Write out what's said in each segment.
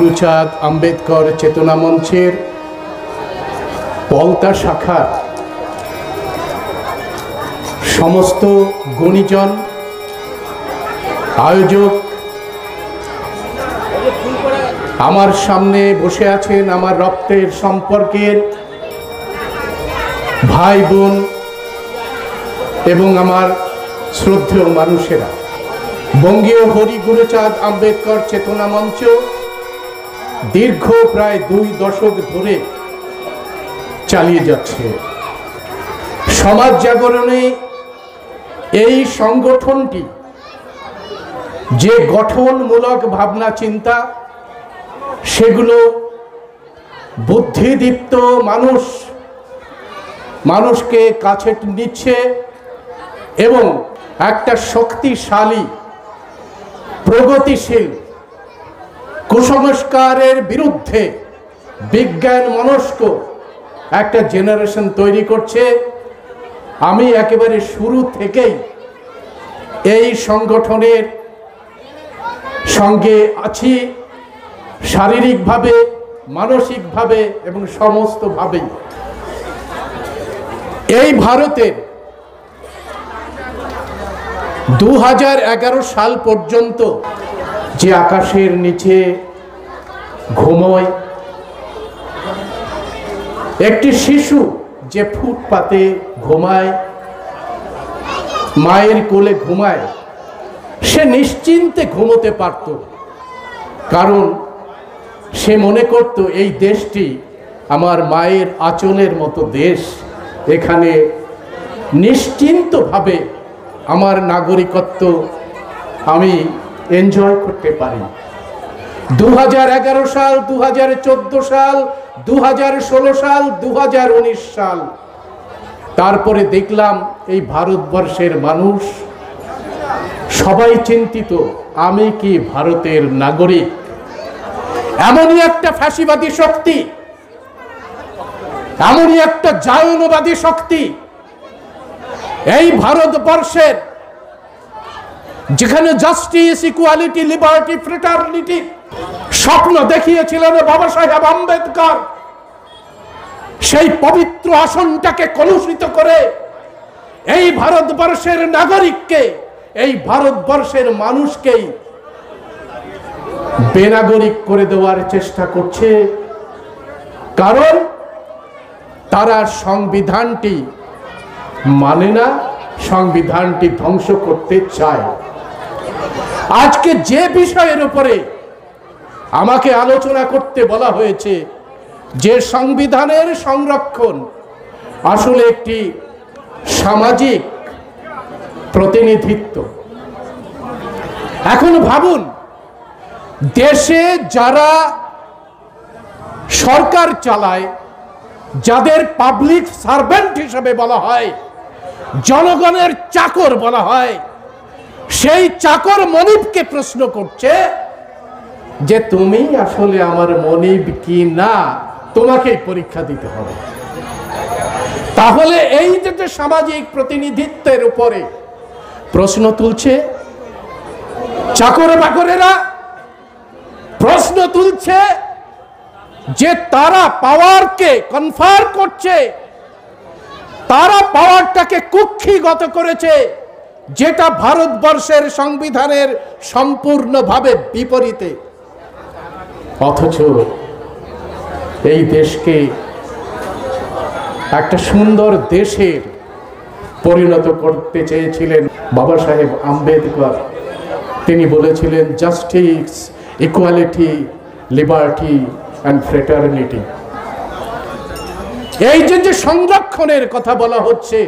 গুরুচাঁদ আম্বেদকর চেতনা মঞ্চের পলতা শাখার সমস্ত গুণীজন, আয়োজক, আমার সামনে বসে আছেন আমার রক্তের সম্পর্কের ভাই বোন এবং আমার শ্রদ্ধেয় মানুষেরা। বঙ্গীয় হরি গুরুচাঁদ আম্বেদকর চেতনা মঞ্চ দীর্ঘ প্রায় 2 দশক ধরে চালিয়ে যাচ্ছে। সমাজ জাগরণে এই সংগঠনটি যে গঠনমূলক ভাবনা চিন্তা, সেগুলো বুদ্ধিদীপ্ত মানুষকে কাছে নিচ্ছে এবং একটা শক্তিশালী, প্রগতিশীল, কুসংস্কারের বিরুদ্ধে বিজ্ঞান মনস্ক একটা জেনারেশন তৈরি করছে। আমি একেবারে শুরু থেকেই এই সংগঠনের সঙ্গে আছি, শারীরিকভাবে, মানসিকভাবে এবং সমস্তভাবেই। এই ভারতের 2011 সাল পর্যন্ত যে আকাশের নিচে ঘুমোয় একটি শিশু, যে ফুটপাতে ঘুমায়, মায়ের কোলে ঘুমায়, সে নিশ্চিন্তে ঘুমোতে পারত, কারণ সে মনে করত এই দেশটি আমার মায়ের আঁচলের মতো দেশ, এখানে নিশ্চিন্তভাবে আমার নাগরিকত্ব আমি এনজয় করতে পারি। 2011 সাল, 2014 সাল, 2016 সাল, 2019 সাল, তারপরে দেখলাম এই ভারতবর্ষের মানুষ সবাই চিন্তিত, আমি কি ভারতের নাগরিক? এমনই একটা ফ্যাসিবাদী শক্তি, এমনই একটা জায়নবাদী শক্তি এই ভারতবর্ষের, যেখানে জাস্টিস, ইকুয়ালিটি, লিবার্টি, ফ্রেটার্নিটি স্বপ্ন দেখিয়েছিলেন বাবা সাহেব আম্বেদকর, সেই পবিত্র আসনটাকে কলুষিত করে এই ভারতবর্ষের নাগরিককে, এই ভারতবর্ষের মানুষকেই বেনাগরিক করে দেওয়ার চেষ্টা করছে। কারণ তারা সংবিধানটি মানে না, সংবিধানটি ধ্বংস করতে চায়। আজকে যে বিষয়ের উপরে আমাকে আলোচনা করতে বলা হয়েছে, যে সংবিধানের সংরক্ষণ আসলে একটি সামাজিক প্রতিনিধিত্ব। এখন ভাবুন, দেশে যারা সরকার চালায়, যাদের পাবলিক সার্ভেন্ট হিসেবে বলা হয়, জনগণের চাকর বলা হয়, সেই চাকর মনিবকে প্রশ্ন করছে যে তুমি আসলে আমার মনিব কি না, তোমাকেই পরীক্ষা দিতে হবে। তাহলে এই যে সামাজিক প্রতিনিধিত্বের উপরে প্রশ্ন তুলছে চাকর বাকরেরা, প্রশ্ন তুলছে যে তারা পাওয়ারকে কনফার করছে, তারা পাওয়ারটাকে কুক্ষিগত করেছে, যেটা ভারতবর্ষের সংবিধানের সম্পূর্ণভাবে বিপরীতে। অথচ এই দেশকে একটা সুন্দর দেশের পরিণত করতে চেয়েছিলেন বাবা সাহেব আম্বেদকর। তিনি বলেছিলেন justice, equality, liberty and fraternity. এই যে সংরক্ষণের কথা বলা হচ্ছে,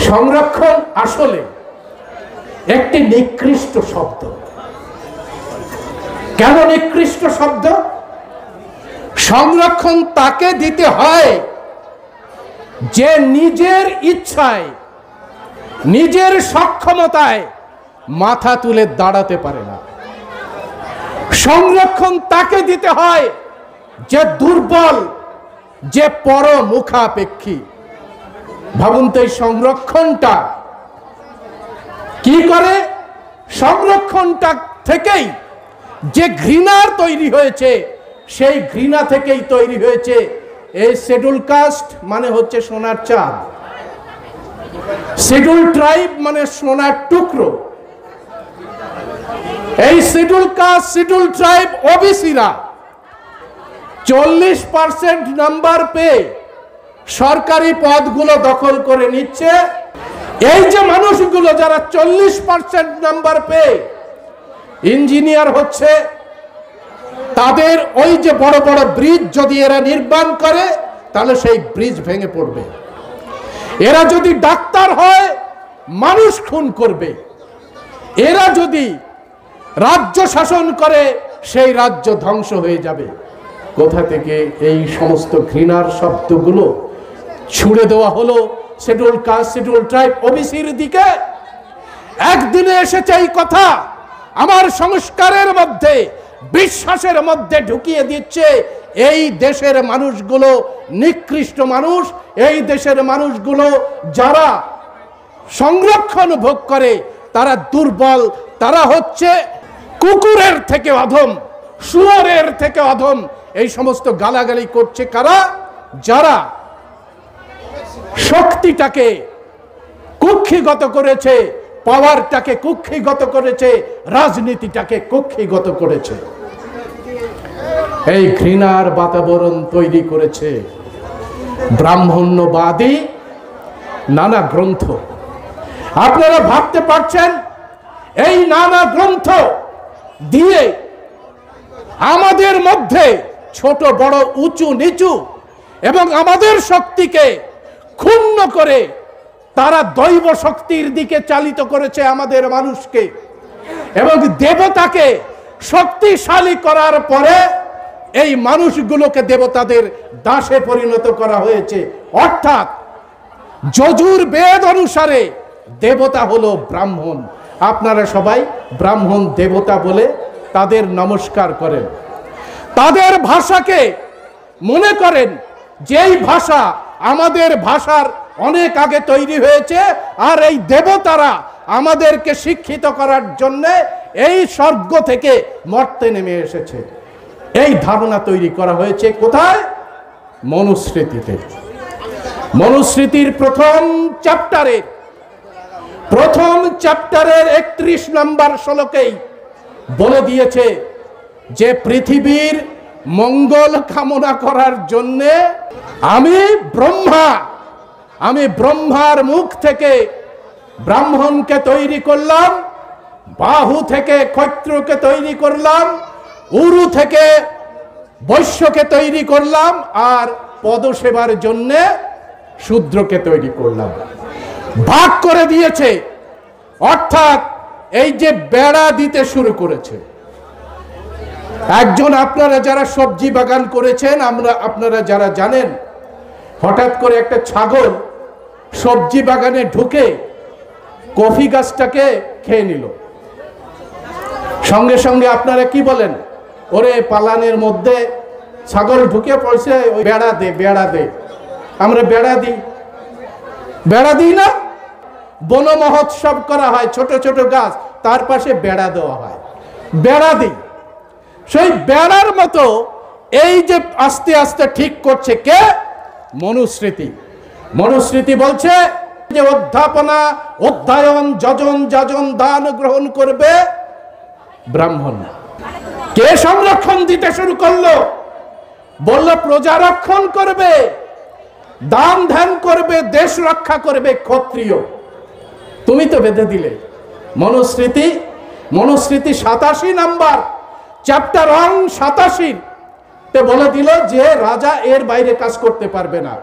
সংরক্ষণ আসলে একটি নিকৃষ্ট শব্দ। কেন নিকৃষ্ট শব্দ? সংরক্ষণ তাকে দিতে হয় যে নিজের ইচ্ছায়, নিজের সক্ষমতায় মাথা তুলে দাঁড়াতে পারে না। সংরক্ষণ তাকে দিতে হয় যে দুর্বল, যে পরমুখাপেক্ষী। ভাবুন তো, এই সংরক্ষণটা কি করে? সংরক্ষণটা থেকেই যে ঘৃণার তৈরি হয়েছে, সেই ঘৃণা থেকেই তৈরি হয়েছে এই শিডিউল কাস্ট মানে হচ্ছে সোনার চাঁদ, শিডিউল ট্রাইব মানে সোনার টুকরো। এই শিডিউল কাস্ট, শিডিউল ট্রাইব, ওবিসিরা 40% নাম্বার পেয়ে সরকারি পদগুলো দখল করে নিচ্ছে। এই যে মানুষগুলো যারা 40% নাম্বার পেয়ে ইঞ্জিনিয়ার হচ্ছে, তাদের ওই যে বড় বড় ব্রিজ যদি এরা নির্মাণ করে তাহলে সেই ব্রিজ ভেঙে পড়বে। এরা যদি ডাক্তার হয় মানুষ খুন করবে। এরা যদি রাজ্য শাসন করে সেই রাজ্য ধ্বংস হয়ে যাবে। কোথা থেকে এই সমস্ত ঘৃণার শব্দগুলো ছুড়ে দেওয়া হলো শিডিউল কাস্ট, শিডিউল ট্রাইব, ওবিসির দিকে? একদিনে এসেছে এই কথা আমার সংস্কারের মধ্যে, বিশ্বাসের মধ্যে ঢুকিয়ে দিচ্ছে এই দেশের মানুষগুলো নিকৃষ্ট মানুষ। এই দেশের মানুষগুলো যারা সংরক্ষণ ভোগ করে তারা দুর্বল, তারা হচ্ছে কুকুরের থেকে অধম, শুয়োরের থেকে অধম। এই সমস্ত গালাগালি করছে কারা? যারা শক্তিটাকে কুক্ষিগত করেছে, পাওয়ারটাকে কুক্ষিগত করেছে, রাজনীতিটাকে কুক্ষিগত করেছে। এই ঘৃণার বাতাবরণ তৈরি করেছে ব্রাহ্মণ্যবাদী নানা গ্রন্থ। আপনারা ভাবতে পারছেন এই নানা গ্রন্থ দিয়ে আমাদের মধ্যে ছোট বড়, উঁচু নিচু এবং আমাদের শক্তিকে ক্ষুণ্ণ করে তারা দৈব শক্তির দিকে চালিত করেছে আমাদের মানুষকে, এবং দেবতাকে শক্তিশালী করার পরে এই মানুষগুলোকে দেবতাদের দাসে পরিণত করা হয়েছে। অর্থাৎ যজুর বেদ অনুসারে দেবতা হলো ব্রাহ্মণ। আপনারা সবাই ব্রাহ্মণ দেবতা বলে তাদের নমস্কার করেন। তাদের ভাষাকে মনে করেন যেই ভাষা আমাদের ভাষার অনেক আগে তৈরি হয়েছে, আর এই দেবতারা আমাদেরকে শিক্ষিত করার জন্য এই স্বর্গ থেকে মর্তে নেমে এসেছে। এই ধারণা তৈরি করা হয়েছে কোথায়? মনুস্মৃতিতে। মনুস্মৃতির প্রথম চ্যাপ্টারের 31 নম্বর শ্লোকেই বলে দিয়েছে যে পৃথিবীর মঙ্গল কামনা করার জন্য আমি ব্রহ্মার মুখ থেকে ব্রাহ্মণকে তৈরি করলাম, বাহু থেকে ক্ষত্রকে তৈরি করলাম, উরু থেকে বৈশ্যকে তৈরি করলাম, আর পদসেবার জন্য শূদ্রকে তৈরি করলাম। ভাগ করে দিয়েছে। অর্থাৎ এই যে বেড়া দিতে শুরু করেছে। একজন, আপনারা যারা সবজি বাগান করেছেন, আপনারা যারা জানেন, হঠাৎ করে একটা ছাগল সবজি বাগানে ঢুকে কফি গাছটাকে খেয়ে নিল। সঙ্গে সঙ্গে আপনারা কি বলেন? ওরে পালানের মধ্যে ছাগল ঢুকে পড়ছে, ওই বেড়া দে, বেড়া দে। আমরা বেড়া দিই না? বন মহোৎসব করা হয়, ছোট ছোট গাছ, তার পাশে বেড়া দেওয়া হয়, বেড়া দিই। সেই বেড়ার মতো এই যে আস্তে আস্তে ঠিক করছে কে? মনুস্মৃতি। মনুস্মৃতি বলছে যে অধ্যাপনা, অধ্যায়ন, যজন, যাজন, দান গ্রহণ করবে ব্রাহ্মণ। কে সংরক্ষণ দিতে শুরু করলো? বলল প্রজা রক্ষণ করবে, দান ধ্যান করবে, দেশ রক্ষা করবে ক্ষত্রিয়। তুমি তো বেঁধে দিলে। মনুস্মৃতি 87 নাম্বার চ্যাপ্টার 87 তে বলে দিল যে রাজা এর বাইরে কাজ করতে পারবে না।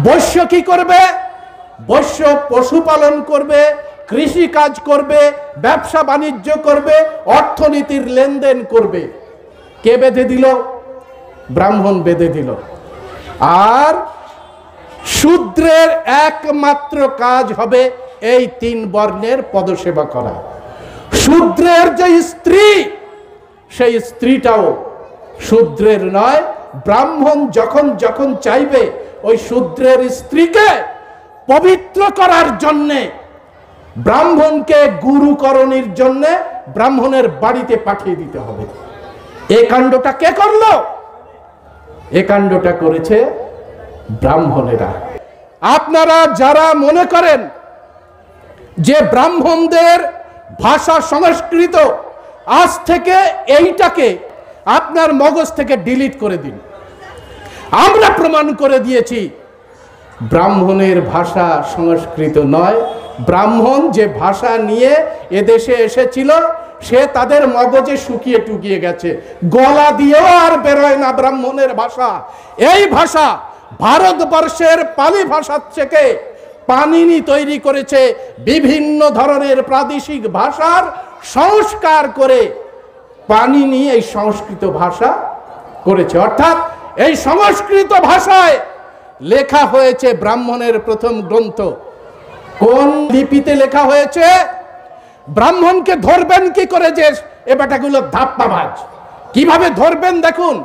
বৈশ্য কি করবে? বৈশ্য পশুপালন করবে, কৃষি কাজ করবে, ব্যবসা বাণিজ্য করবে, অর্থনীতির লেনদেন করবে। কে বেঁধে দিল? ব্রাহ্মণ বেঁধে দিল। আর শূদ্রের একমাত্র কাজ হবে এই 3 বর্ণের পদসেবা করা। শূদ্রের যে স্ত্রী, সেই স্ত্রীটাও শূদ্রের নয়। ব্রাহ্মণ যখন যখন চাইবে ওই শূদ্রের স্ত্রীকে পবিত্র করার জন্যে, ব্রাহ্মণকে গুরুকরণের জন্যে ব্রাহ্মণের বাড়িতে পাঠিয়ে দিতে হবে। এই কাণ্ডটা কে করলো? এই কাণ্ডটা করেছে ব্রাহ্মণেরা। আপনারা যারা মনে করেন যে ব্রাহ্মণদের ভাষা সংস্কৃত, আজ থেকে এইটাকে আপনার মগজ থেকে ডিলিট করে দিন। আমরা প্রমাণ করে দিয়েছি ব্রাহ্মণের ভাষা সংস্কৃত নয়। ব্রাহ্মণ যে ভাষা নিয়ে এদেশে এসেছিল সে তাদের মগজে শুকিয়ে টুকিয়ে গেছে, গলা দিয়েও আর বেরোয় না ব্রাহ্মণের ভাষা। এই ভাষা ভারতবর্ষের পালি ভাষা থেকে পাণিনি তৈরি করেছে, বিভিন্ন ধরনের প্রাদেশিক ভাষার সংস্কার করে পাণিনি এই সংস্কৃত ভাষা করেছে। অর্থাৎ এই সংস্কৃত ভাষায় লেখা হয়েছে ব্রাহ্মণের প্রথম গ্রন্থ। কোন লিপিতে লেখা হয়েছে? ব্রাহ্মণকে ধরবেন কি করে যে এ বেটাগুলো ধাপ্পাবাজ, কিভাবে ধরবেন দেখুন।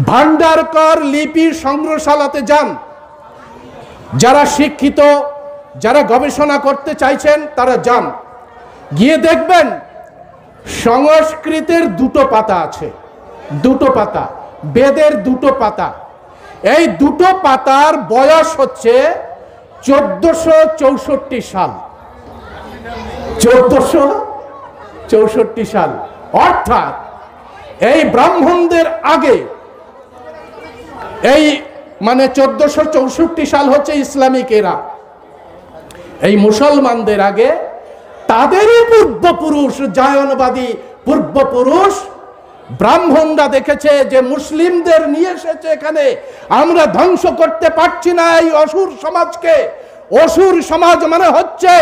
ভান্ডারকর লিপি সংগ্রহশালাতে যান, যারা শিক্ষিত, যারা গবেষণা করতে চাইছেন তারা যান, গিয়ে দেখবেন সংস্কৃতের দুটো পাতা আছে, দুটো পাতা, বেদের দুটো পাতা। এই দুটো পাতার বয়স হচ্ছে 1464 সাল। 1464 সাল, অর্থাৎ এই ব্রাহ্মণদের আগে, এই মানে 1464 সাল হচ্ছে ইসলামিক এরা। এই মুসলমানদের আগে তাদেরই পূর্বপুরুষ, জায়নবাদী পূর্বপুরুষ ব্রাহ্মণরা দেখেছে যে মুসলিমদের নিয়ে এসেছে এখানে, আমরা ধ্বংস করতে পারছি না এই অসুর সমাজকে। অসুর সমাজ মানে হচ্ছে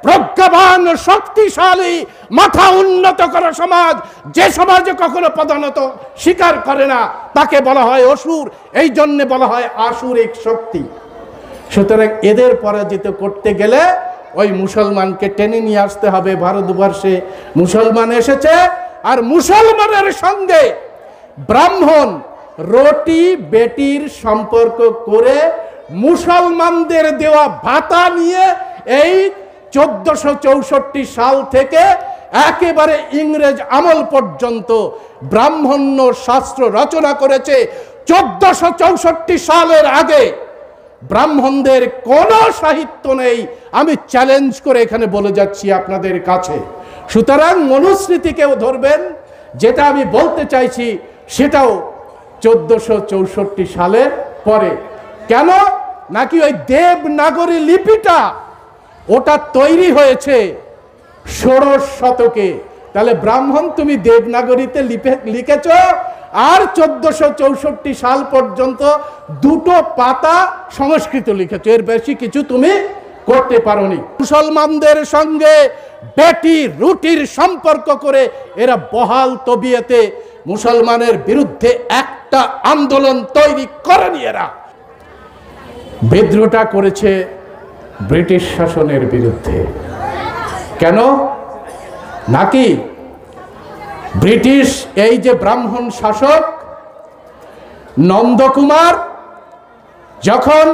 প্রজ্ঞাবান, শক্তিশালী, মাথা উন্নত করা সমাজ। যে সমাজে কখনো পদানত স্বীকার করে না তাকে বলা হয় অসুর, এই জন্য বলা হয় আসুরিক শক্তি। সুতরাং এদের পরাজিত করতে গেলে ওই মুসলমানকে টেনে নিয়ে আসতে হবে। ভারতবর্ষে মুসলমান এসেছে, আর মুসলমানের সঙ্গে ব্রাহ্মণ রুটি বেটির সম্পর্ক করে মুসলমানদের দেওয়া ভাতা নিয়ে এই 1464 সাল থেকে একেবারে ইংরেজ আমল পর্যন্ত ব্রাহ্মণ্য শাস্ত্র রচনা করেছে। 1464 সালের আগে ব্রাহ্মণদের কোনো সাহিত্য নেই, আমি চ্যালেঞ্জ করে এখানে বলে যাচ্ছি আপনাদের কাছে। সুতরাং মনুস্মৃতিকেও ধরবেন, যেটা আমি বলতে চাইছি সেটাও 1464 সালের পরে। কেন? নাকি ওই দেবনাগরী লিপিটা ওটা তৈরি হয়েছে 16 শতকে। তাহলে ব্রাহ্মণ তুমি দেবনাগরীতে লিখেছ, আর 1464 সাল পর্যন্ত দুটো পাতা সংস্কৃত লিখেছ, এর বেশি কিছু তুমি করতে পারোনি। মুসলমানদের সঙ্গে বেটি রুটির সম্পর্ক করে এরা বহাল তবিয়তে মুসলমানের বিরুদ্ধে একটা আন্দোলন তৈরি করেনি। এরা বিদ্রোহটা করেছে ব্রিটিশ শাসনের বিরুদ্ধে। কেন? নাকি ব্রিটিশ এই যে ব্রাহ্মণ শাসক নন্দকুমার যখন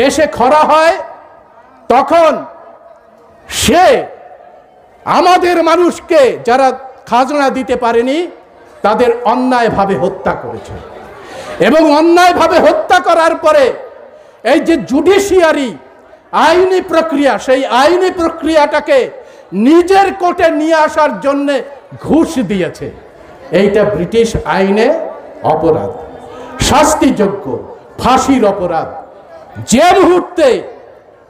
দেশে খরা হয় তখন সে আমাদের মানুষকে যারা খাজনা দিতে পারেনি তাদের অন্যায়ভাবে হত্যা করেছে, এবং অন্যায়ভাবে হত্যা করার পরে এই যে জুডিশিয়ারি আইনি প্রক্রিয়া, সেই আইনি প্রক্রিয়াটাকে নিজের কোর্টে নিয়ে আসার জন্যে ঘুষ দিয়েছে। এইটা ব্রিটিশ আইনে অপরাধ, শাস্তিযোগ্য, ফাঁসির অপরাধ। যে মুহূর্তে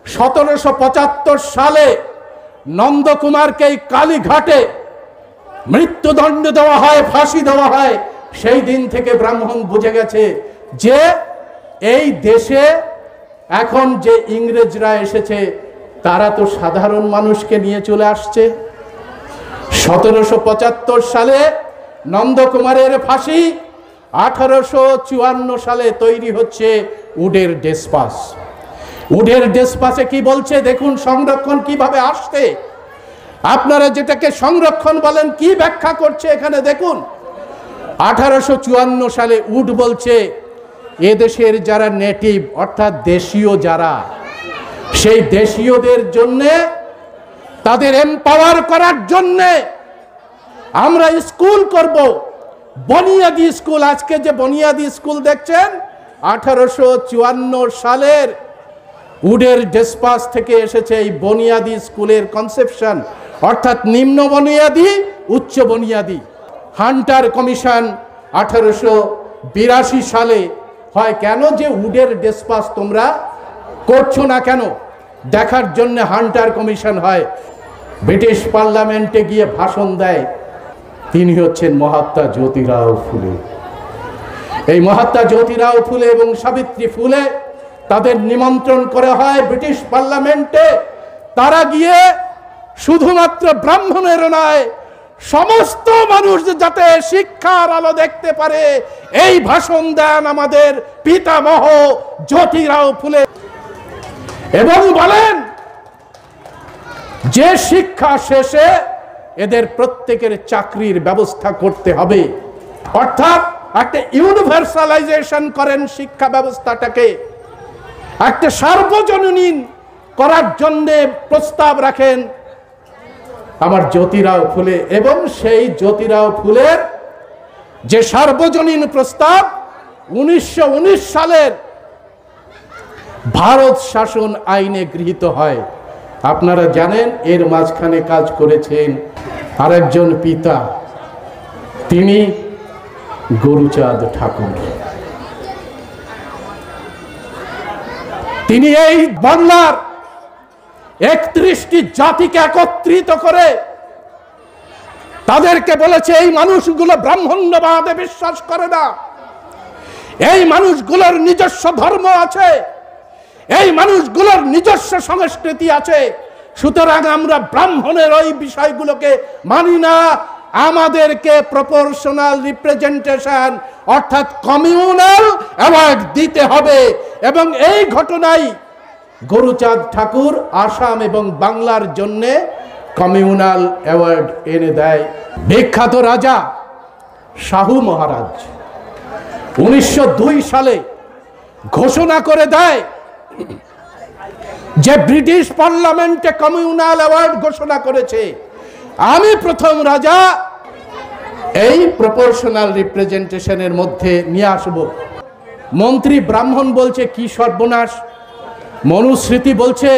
1775 সালে নন্দকুমারকে কালীঘাটে মৃত্যুদণ্ড দেওয়া হয়, ফাঁসি দেওয়া হয়, সেই দিন থেকে ব্রাহ্মণ বুঝে গেছে যে এই দেশে এখন যে ইংরেজরা এসেছে তারা তো সাধারণ মানুষকে নিয়ে চলে আসছে। 1775 সালে নন্দকুমারের ফাঁসি, 1854 সালে তৈরি হচ্ছে উডের ডেসপাস। উডের ডেসপাসে কি বলছে দেখুন, সংরক্ষণ কিভাবে আসছে। আপনারা যেটাকে সংরক্ষণ বলেন কি ব্যাখ্যা করছে এখানে দেখুন। 1854 সালে উড বলছে এদেশের যারা নেটিভ অর্থাৎ দেশীয় যারা, সেই দেশীয়দের জন্যে, তাদের এম্পাওয়ার করার জন্যে আমরা স্কুল করব, বুনিয়াদী স্কুল। আজকে যে বুনিয়াদী স্কুল দেখছেন 1854 সালের উডের ডেসপাস থেকে এসেছে এই বুনিয়াদী স্কুলের কনসেপশন, অর্থাৎ নিম্ন বুনিয়াদী, উচ্চ বুনিয়াদী। হান্টার কমিশন 1882 সালে হয়। কেন যে উডের ডেসপাস তোমরা করছো না কেন দেখার জন্য হান্টার কমিশন হয়। ব্রিটিশ পার্লামেন্টে গিয়ে ভাষণ দেয়, তিনি হচ্ছেন মহাত্মা জ্যোতিরাও ফুলে। এই মহাত্মা জ্যোতিরাও ফুলে এবং সাবিত্রী ফুলে তাদের নিমন্ত্রণ করা হয় ব্রিটিশ পার্লামেন্টে। তারা গিয়ে শুধুমাত্র ব্রাহ্মণের নয়, সমস্ত মানুষ যাতে শিক্ষার আলো দেখতে পারে এই ভাষণ দেন আমাদের পিতামহ জ্যোতিরাও ফুলে, এবং বলেন যে শিক্ষা শেষে এদের প্রত্যেকের চাকরির ব্যবস্থা করতে হবে। অর্থাৎ একটা ইউনিভার্সালাইজেশন করেন শিক্ষা ব্যবস্থাটাকে, একটা সার্বজনীন করার জন্য প্রস্তাব রাখেন আমার জ্যোতিরাও ফুলে। এবং সেই জ্যোতিরাও ফুলের যে সার্বজনীন প্রস্তাব 1919 সালের ভারত শাসন আইনে গৃহীত হয়। আপনারা জানেন এর মাঝখানে কাজ করেছেন আরেকজন পিতা, তিনি গুরুচাঁদ ঠাকুর। তিনি এই বাংলার 31টি জাতিকে একত্রিত করে তাদেরকে বলেছে এই মানুষগুলো ব্রাহ্মণ্যবাদে বিশ্বাস করে না, এই মানুষগুলোর নিজস্ব ধর্ম আছে, এই মানুষগুলোর নিজস্ব সংস্কৃতি আছে, সুতরাং আমরা ব্রাহ্মণের ওই বিষয়গুলোকে মানি না, আমাদেরকে প্রপোর্শনাল রিপ্রেজেন্টেশন অর্থাৎ কমিউনাল অ্যাওয়ার্ড দিতে হবে। এবং এই ঘটনায় গুরুচাঁদ ঠাকুর আসাম এবং বাংলার জন্য কমিউনাল অ্যাওয়ার্ড এনে দেয়। বিখ্যাত রাজা শাহু মহারাজ 1902 সালে ঘোষণা করে দেয় যে ব্রিটিশ পার্লামেন্টে কমিউনাল অ্যাওয়ার্ড ঘোষণা করেছে, আমি প্রথম রাজা এই প্রপোর্শনাল রিপ্রেজেন্টেশনের মধ্যে নিয়ে আসব। মন্ত্রী ব্রাহ্মণ বলছে কি সর্বনাশ, মনুস্মৃতি বলছে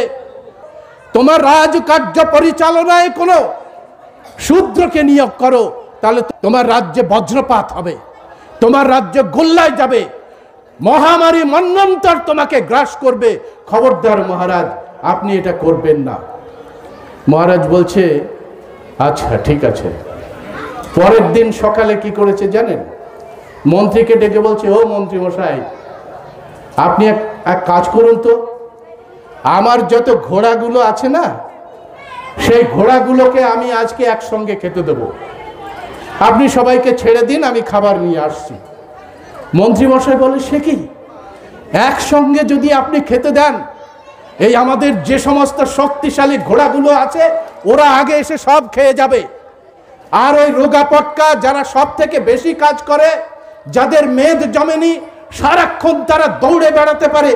তোমার রাজকার্য পরিচালনায় কোনো শূদ্রকে নিয়োগ করো, তাহলে তোমার রাজ্যে বজ্রপাত হবে, তোমার রাজ্য গোল্লায় যাবে, মহামারী মন্বন্তর তোমাকে গ্রাস করবে, খবরদার মহারাজ আপনি এটা করবেন না। মহারাজ বলছে আচ্ছা ঠিক আছে। পরের দিন সকালে কি করেছে জানেন? মন্ত্রীকে ডেকে বলছে, ও মন্ত্রী মশাই, আপনি এক কাজ করুন তো, আমার যত ঘোড়াগুলো আছে না সেই ঘোড়াগুলোকে আমি আজকে একসঙ্গে খেতে দেব, আপনি সবাইকে ছেড়ে দিন, আমি খাবার নিয়ে আসছি। মন্ত্রী মশাই বলে সে কি, একসঙ্গে যদি আপনি খেতে দেন, এই আমাদের যে সমস্ত শক্তিশালী ঘোড়াগুলো আছে ওরা আগে এসে সব খেয়ে যাবে, আর ওই রোগা পটকা যারা সব থেকে বেশি কাজ করে, যাদের মেদ জমেনি, সারাক্ষণ তারা দৌড়ে বেড়াতে পারে,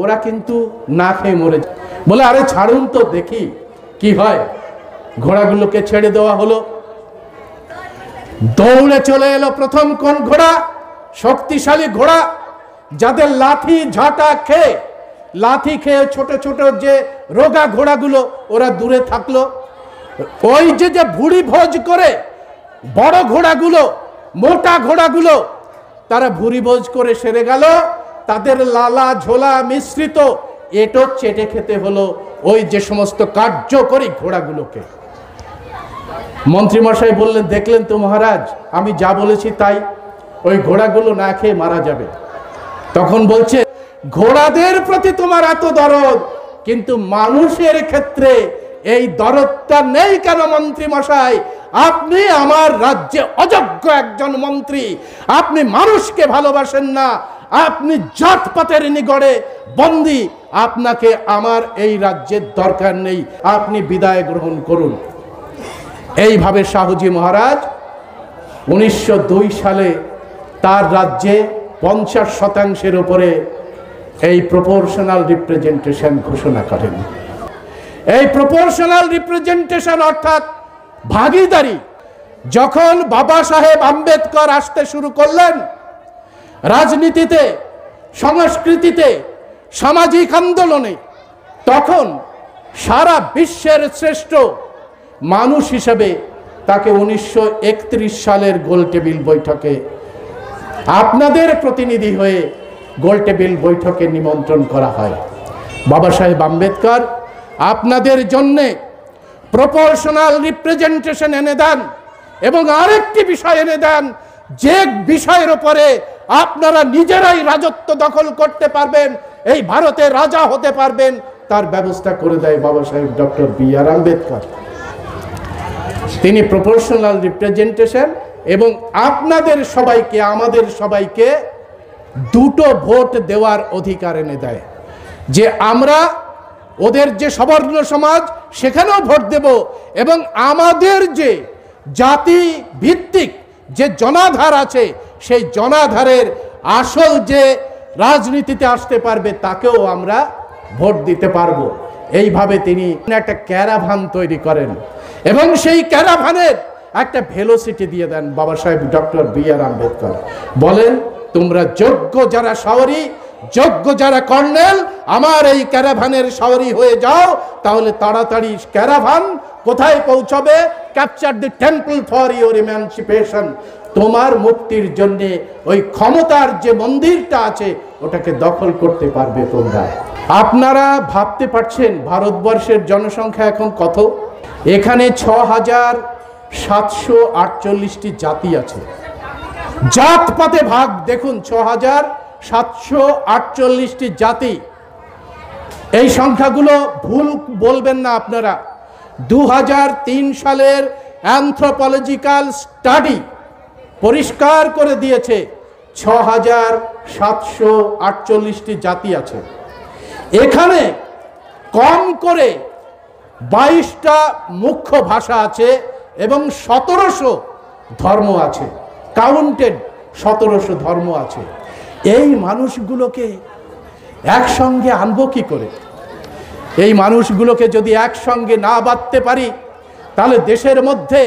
ওরা কিন্তু না খেয়ে মরে যায়। বলে আরে ছাড়ুন তো দেখি কি হয়। ঘোড়াগুলোকে ছেড়ে দেওয়া হলো। দৌড়ে চলে এলো প্রথম কোন ঘোড়া, শক্তিশালী ঘোড়া, যাদের লাঠি ঝাঁটা খেয়ে, লাঠি খেয়ে ছোট ছোট যে রোগা ঘোড়াগুলো ওরা দূরে থাকলো। ওই যে ভুড়ি ভোজ করে বড় ঘোড়াগুলো, মোটা ঘোড়াগুলো, তারা ভুড়ি ভোজ করে সেরে গেল, তাদের লালা ঝোলা মিশ্রিত এটো চেটে খেতে হলো ওই যে সমস্ত কার্যকরী ঘোড়াগুলোকে। মন্ত্রীমশাই বললেন, দেখলেন তো মহারাজ, আমি যা বলেছি তাই, ওই ঘোড়াগুলো না খেয়ে মারা যাবে। তখন বলছে, ঘোড়াদের প্রতি তোমার এত দরদ, কিন্তু মানুষের ক্ষেত্রে এই দরদটা নেই কেন মন্ত্রী মশাই? আপনি আমার রাজ্যে অযোগ্য একজন মন্ত্রী, আপনি মানুষকে ভালোবাসেন না, আপনি জাতপাতের নিগড়ে বন্দী, আপনাকে আমার এই রাজ্যের দরকার নেই, আপনি বিদায় গ্রহণ করুন। এইভাবে শাহুজি মহারাজ 1902 সালে তার রাজ্যে 50% উপরে এই প্রপোর্শনাল রিপ্রেজেন্টেশন ঘোষণা করেন। এই প্রপোর্শনাল রিপ্রেজেন্টেশন অর্থাৎ ভাগীদারি, যখন বাবা সাহেব আম্বেদকর আসতে শুরু করলেন রাজনীতিতে, সংস্কৃতিতে, সামাজিক আন্দোলনে, তখন সারা বিশ্বের শ্রেষ্ঠ মানুষ হিসেবে তাকে 1931 সালের গোলটেবিল বৈঠকে আপনাদের প্রতিনিধি হয়ে গোলটেবিল বৈঠকে নিমন্ত্রণ করা হয়। বাবা সাহেব আম্বেদকর আপনাদের জন্যে প্রপোর্শনাল রিপ্রেজেন্টেশন এনে দেন এবং আরেকটি বিষয় এনে দেন, যে বিষয়ের উপরে আপনারা নিজেরাই রাজত্ব দখল করতে পারবেন, এই ভারতের রাজা হতে পারবেন, তার ব্যবস্থা করে দেয় বাবা সাহেব ডক্টর বি.আর. আম্বেদকর। তিনি প্রপোর্শনাল রিপ্রেজেন্টেশন এবং আপনাদের সবাইকে, আমাদের সবাইকে দুটো ভোট দেওয়ার অধিকার এনে দেয়, যে আমরা ওদের যে সবর্ণ সমাজ সেখানেও ভোট দেব এবং আমাদের যে জাতি ভিত্তিক যে জনাধার আছে সেই জনাধারের আসল যে রাজনীতিতে আসতে পারবে তাকেও আমরা ভোট দিতে পারবো। এইভাবে তিনি একটা ক্যারাভান তৈরি করেন এবং সেই ক্যারাভানের একটা ভেলোসিটি দিয়ে দেন বাবা সাহেব ডক্টর বি.আর. আম্বেদকর। বলেন, তোমরা যোগ্য যারা শহরী, যোগ্য যারা কর্নেল, আমার এই ক্যারাভানের শহরী হয়ে যাও, তাহলে তাড়াতাড়ি ক্যারাভান কোথায় পৌঁছবে? Capture the temple for your emancipation, তোমার মুক্তির জন্য ওই ক্ষমতার যে মন্দিরটা আছে ওটাকে দখল করতে পারবে তোমরা। আপনারা ভাবতে পারছেন ভারতবর্ষের জনসংখ্যা এখন কত? এখানে 6,748টি জাতি আছে। জাতপাতে ভাগ দেখুন, 6,748টি জাতি। এই সংখ্যাগুলো ভুল বলবেন না আপনারা। 2003 সালের অ্যানথ্রোপোলজিক্যাল স্টাডি পরিষ্কার করে দিয়েছে 6,748টি জাতি আছে। এখানে কম করে 22টা মুখ্য ভাষা আছে এবং 1700 ধর্ম আছে, কাউন্টেড 1700 ধর্ম আছে। এই মানুষগুলোকে একসঙ্গে আনবো কি করে? এই মানুষগুলোকে যদি একসঙ্গে না বাঁধতে পারি তাহলে দেশের মধ্যে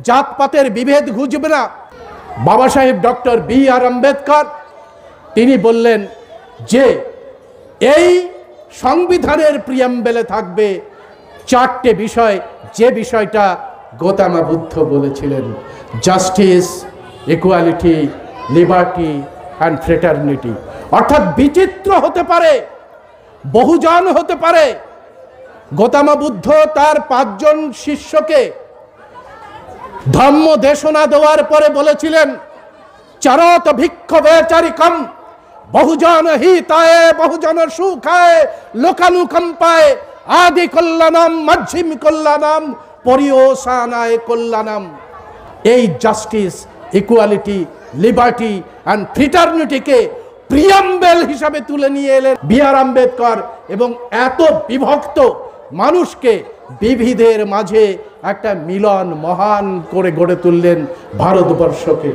জাতপাতের বিভেদ ঘুচবে না। বাবা সাহেব ডক্টর বি.আর. আম্বেদকর তিনি বললেন যে এই সংবিধানের প্রিয়াম্বেলে থাকবে 4টে বিষয়, যে বিষয়টা গৌতম বুদ্ধ বলেছিলেন: justice, equality, liberty and fraternity. অর্থাৎ বিচিত্র হতে পারে, বহুজন হতে পারে। গৌতম বুদ্ধ তার 5 জন শিষ্যকে ধর্ম দেশনা দেওয়ার পরে বলেছিলেন, চরত ভিক্ষবে চারিকম বহুজন হিতায় বহুজন সুখায় লোকানুকম্পায় আদি কল্যাণম মধ্যম কল্যাণম পরিওসানায় কল্যাণম। এই জাস্টিস, ইকুয়ালিটি, লিবার্টি অ্যান্ড ফ্রেটার্নিটিকে প্রিয়াম্বেল হিসাবে তুলে নিয়ে এলেন বি.আর. আম্বেদকর এবং এত বিভক্ত মানুষকে বিবিধের মাঝে একটা মিলন মহান করে গড়ে তুললেন ভারতবর্ষকে।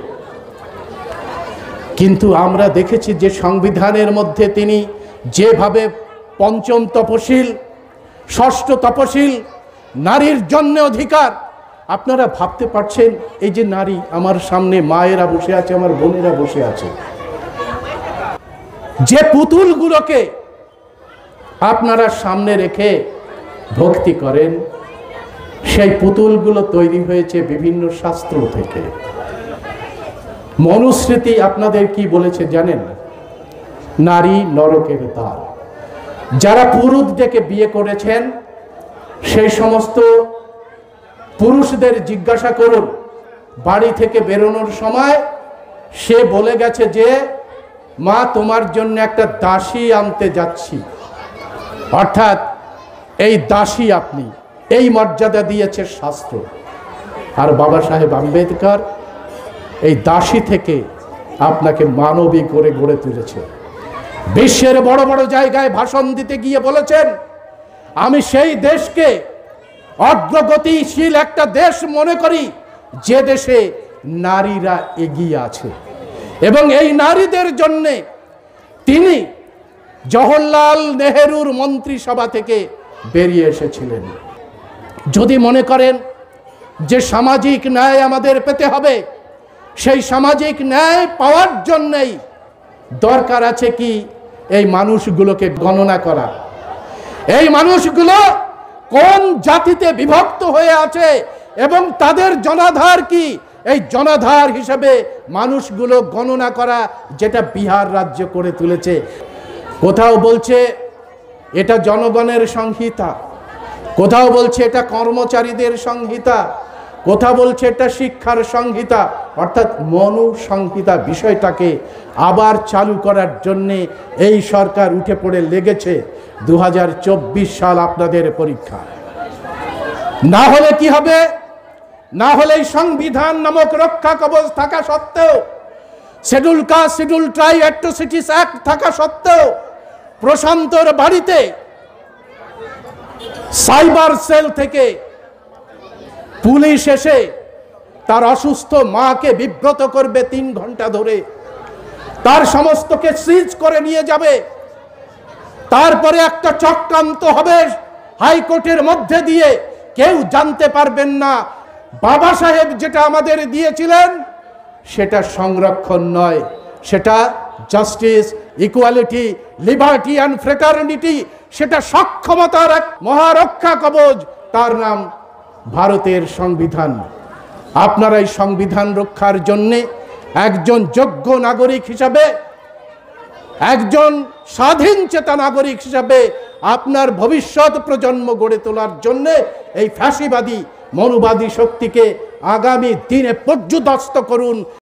কিন্তু আমরা দেখেছি যে সংবিধানের মধ্যে তিনি যেভাবে 5ম তপশিল, 6ষ্ঠ তপশিল, নারীর জন্য অধিকার, আপনারা ভাবতে পারছেন এই যে নারী, আমার সামনে মায়েরা বসে আছে, আমার বোনেরা বসে আছে, যে পুতুলগুলোকে আপনারা সামনে রেখে ভক্তি করেন, সেই পুতুলগুলো তৈরি হয়েছে বিভিন্ন শাস্ত্র থেকে। মনুস্মৃতি আপনাদের কি বলেছে জানেন? নারী নরকের দ্বার। যারা পুরুষ ডেকে বিয়ে করেছেন সেই সমস্ত পুরুষদের জিজ্ঞাসা করুন, বাড়ি থেকে বেরোনোর সময় সে বলে গেছে যে মা তোমার জন্য একটা দাসী আনতে যাচ্ছি, অর্থাৎ এই দাসী আপনি, এই মর্যাদা দিয়েছে শাস্ত্র। আর বাবা সাহেব আম্বেদকর এই দাসী থেকে আপনাকে মানবী করে গড়ে তুলেছে। বিশ্বের বড় বড় জায়গায় ভাষণ দিতে গিয়ে বলেছেন, আমি সেই দেশকে অগ্রগতিশীল একটা দেশ মনে করি যে দেশে নারীরা এগিয়ে আছে। এবং এই নারীদের জন্যে তিনি জওহরলাল নেহেরুর মন্ত্রিসভা থেকে বেরিয়ে এসেছিলেন। যদি মনে করেন যে সামাজিক ন্যায় আমাদের পেতে হবে, সেই সামাজিক ন্যায় পাওয়ার জন্যই দরকার আছে কি এই মানুষগুলোকে গণনা করা। এই মানুষগুলো কোন জাতিতে বিভক্ত হয়ে আছে এবং তাদের জনাধার কি, এই জনাধার হিসেবে মানুষগুলো গণনা করা, যেটা বিহার রাজ্য করে তুলেছে। কোথাও বলছে এটা জনগণের সংহিতা, কোথাও বলছে এটা কর্মচারীদের সংহিতা, কোথাও বলছে এটা শিক্ষার সংহিতা, অর্থাৎ মনু সংহিতা বিষয়টাকে আবার চালু করার জন্যে এই সরকার উঠে পড়ে লেগেছে। 2024 সাল আপনাদের পরীক্ষা। না হলে কি হবে? না হলে এই সংবিধান নামক রক্ষা কবচ থাকা সত্ত্বেও, schedule caste schedule tribe atrocities act থাকা সত্ত্বেও প্রশান্তর বাড়িতে সাইবার সেল থেকে পুলিশ এসে তার অসুস্থ মাকে বিব্রত করবে 3 ঘন্টা ধরে, তার সমস্তকে সিজ করে নিয়ে যাবে। তারপরে একটা চক্রান্ত হবে হাইকোর্টের মধ্যে দিয়ে, কেউ জানতে পারবেন না বাবা সাহেব যেটা আমাদের দিয়েছিলেন সেটা সংরক্ষণ নয়, সেটা justice, equality, liberty and fraternity, সেটা সক্ষমতার এক মহারক্ষা কবচ, তার নাম ভারতের সংবিধান। আপনারা এই সংবিধান রক্ষার জন্যে একজন যোগ্য নাগরিক হিসাবে, একজন স্বাধীন চেতা নাগরিক হিসাবে আপনার ভবিষ্যৎ প্রজন্ম গড়ে তোলার জন্য এই ফ্যাসিবাদী মনুবাদী শক্তিকে আগামী দিনে পর্যুদস্ত করুন।